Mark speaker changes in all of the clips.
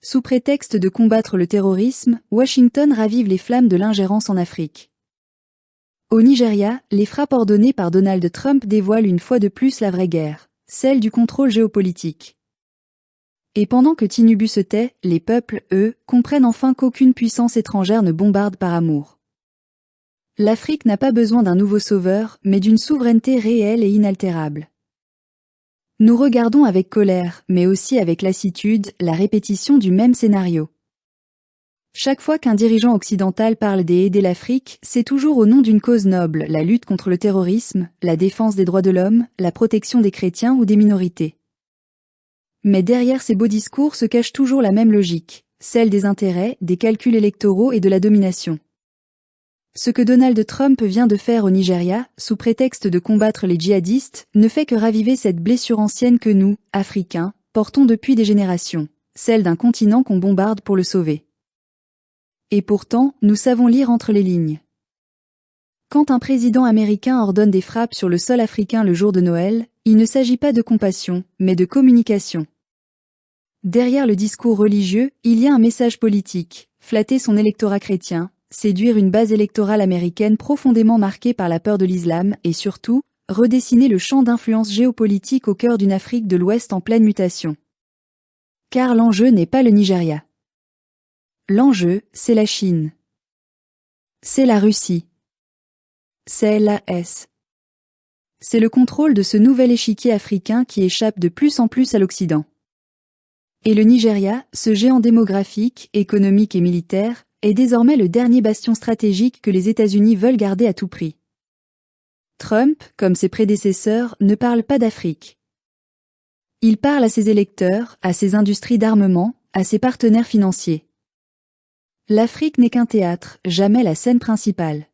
Speaker 1: Sous prétexte de combattre le terrorisme, Washington ravive les flammes de l'ingérence en Afrique. Au Nigeria, les frappes ordonnées par Donald Trump dévoilent une fois de plus la vraie guerre, celle du contrôle géopolitique. Et pendant que Tinubu se tait, les peuples, eux, comprennent enfin qu'aucune puissance étrangère ne bombarde par amour. L'Afrique n'a pas besoin d'un nouveau sauveur, mais d'une souveraineté réelle et inaltérable. Nous regardons avec colère, mais aussi avec lassitude, la répétition du même scénario. Chaque fois qu'un dirigeant occidental parle d'aider l'Afrique, c'est toujours au nom d'une cause noble, la lutte contre le terrorisme, la défense des droits de l'homme, la protection des chrétiens ou des minorités. Mais derrière ces beaux discours se cache toujours la même logique, celle des intérêts, des calculs électoraux et de la domination. Ce que Donald Trump vient de faire au Nigeria, sous prétexte de combattre les djihadistes, ne fait que raviver cette blessure ancienne que nous, Africains, portons depuis des générations, celle d'un continent qu'on bombarde pour le sauver. Et pourtant, nous savons lire entre les lignes. Quand un président américain ordonne des frappes sur le sol africain le jour de Noël, il ne s'agit pas de compassion, mais de communication. Derrière le discours religieux, il y a un message politique, flatter son électorat chrétien, séduire une base électorale américaine profondément marquée par la peur de l'islam et surtout, redessiner le champ d'influence géopolitique au cœur d'une Afrique de l'Ouest en pleine mutation. Car l'enjeu n'est pas le Nigeria. L'enjeu, c'est la Chine. C'est la Russie. C'est l'AS. C'est le contrôle de ce nouvel échiquier africain qui échappe de plus en plus à l'Occident. Et le Nigeria, ce géant démographique, économique et militaire, est désormais le dernier bastion stratégique que les États-Unis veulent garder à tout prix. Trump, comme ses prédécesseurs, ne parle pas d'Afrique. Il parle à ses électeurs, à ses industries d'armement, à ses partenaires financiers. L'Afrique n'est qu'un théâtre, jamais la scène principale.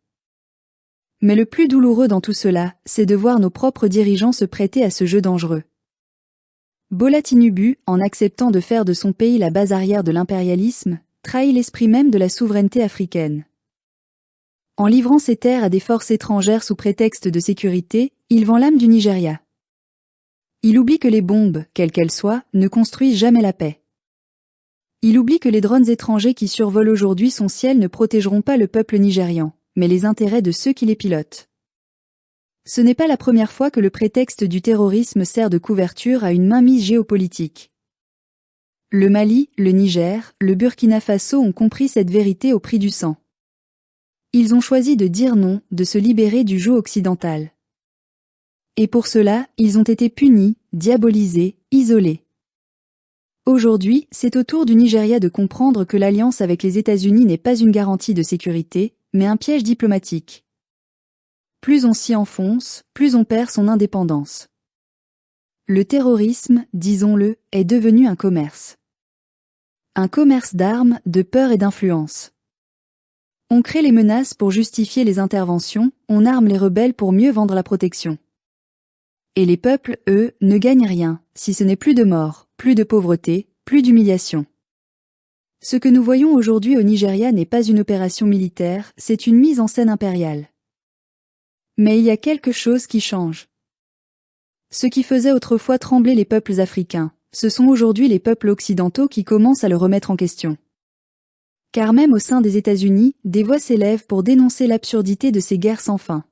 Speaker 1: Mais le plus douloureux dans tout cela, c'est de voir nos propres dirigeants se prêter à ce jeu dangereux. Bola Tinubu, en acceptant de faire de son pays la base arrière de l'impérialisme, trahit l'esprit même de la souveraineté africaine. En livrant ses terres à des forces étrangères sous prétexte de sécurité, il vend l'âme du Nigeria. Il oublie que les bombes, quelles qu'elles soient, ne construisent jamais la paix. Il oublie que les drones étrangers qui survolent aujourd'hui son ciel ne protégeront pas le peuple nigérian, mais les intérêts de ceux qui les pilotent. Ce n'est pas la première fois que le prétexte du terrorisme sert de couverture à une mainmise géopolitique. Le Mali, le Niger, le Burkina Faso ont compris cette vérité au prix du sang. Ils ont choisi de dire non, de se libérer du joug occidental. Et pour cela, ils ont été punis, diabolisés, isolés. Aujourd'hui, c'est au tour du Nigeria de comprendre que l'alliance avec les États-Unis n'est pas une garantie de sécurité, mais un piège diplomatique. Plus on s'y enfonce, plus on perd son indépendance. Le terrorisme, disons-le, est devenu un commerce. Un commerce d'armes, de peur et d'influence. On crée les menaces pour justifier les interventions, on arme les rebelles pour mieux vendre la protection. Et les peuples, eux, ne gagnent rien, si ce n'est plus de morts, plus de pauvreté, plus d'humiliation. Ce que nous voyons aujourd'hui au Nigeria n'est pas une opération militaire, c'est une mise en scène impériale. Mais il y a quelque chose qui change. Ce qui faisait autrefois trembler les peuples africains, ce sont aujourd'hui les peuples occidentaux qui commencent à le remettre en question. Car même au sein des États-Unis, des voix s'élèvent pour dénoncer l'absurdité de ces guerres sans fin.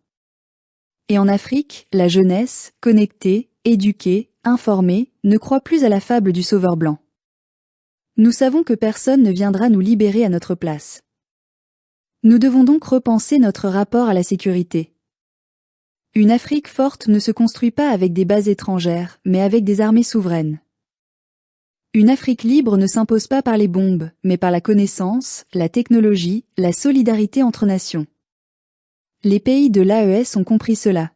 Speaker 1: Et en Afrique, la jeunesse, connectée, éduquée, informée, ne croit plus à la fable du sauveur blanc. Nous savons que personne ne viendra nous libérer à notre place. Nous devons donc repenser notre rapport à la sécurité. Une Afrique forte ne se construit pas avec des bases étrangères, mais avec des armées souveraines. Une Afrique libre ne s'impose pas par les bombes, mais par la connaissance, la technologie, la solidarité entre nations. Les pays de l'AES ont compris cela.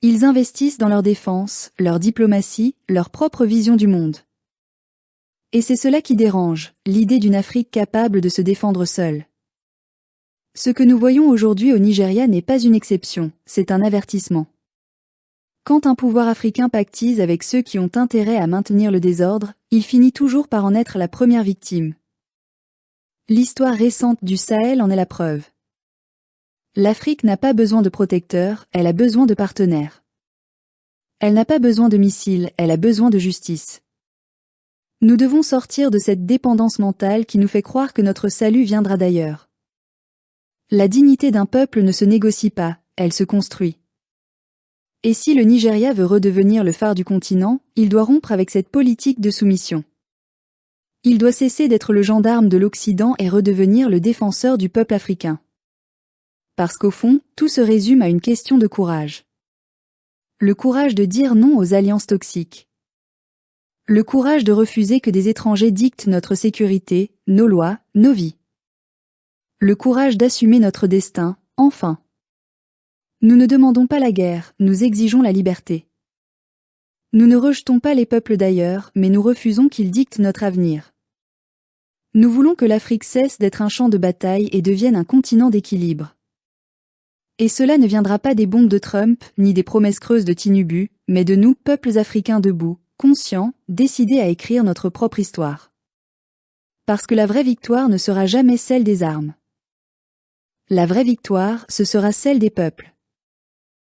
Speaker 1: Ils investissent dans leur défense, leur diplomatie, leur propre vision du monde. Et c'est cela qui dérange, l'idée d'une Afrique capable de se défendre seule. Ce que nous voyons aujourd'hui au Nigeria n'est pas une exception, c'est un avertissement. Quand un pouvoir africain pactise avec ceux qui ont intérêt à maintenir le désordre, il finit toujours par en être la première victime. L'histoire récente du Sahel en est la preuve. L'Afrique n'a pas besoin de protecteurs, elle a besoin de partenaires. Elle n'a pas besoin de missiles, elle a besoin de justice. Nous devons sortir de cette dépendance mentale qui nous fait croire que notre salut viendra d'ailleurs. La dignité d'un peuple ne se négocie pas, elle se construit. Et si le Nigeria veut redevenir le phare du continent, il doit rompre avec cette politique de soumission. Il doit cesser d'être le gendarme de l'Occident et redevenir le défenseur du peuple africain. Parce qu'au fond, tout se résume à une question de courage. Le courage de dire non aux alliances toxiques. Le courage de refuser que des étrangers dictent notre sécurité, nos lois, nos vies. Le courage d'assumer notre destin, enfin. Nous ne demandons pas la guerre, nous exigeons la liberté. Nous ne rejetons pas les peuples d'ailleurs, mais nous refusons qu'ils dictent notre avenir. Nous voulons que l'Afrique cesse d'être un champ de bataille et devienne un continent d'équilibre. Et cela ne viendra pas des bombes de Trump, ni des promesses creuses de Tinubu, mais de nous, peuples africains debout, conscients, décidés à écrire notre propre histoire. Parce que la vraie victoire ne sera jamais celle des armes. La vraie victoire, ce sera celle des peuples.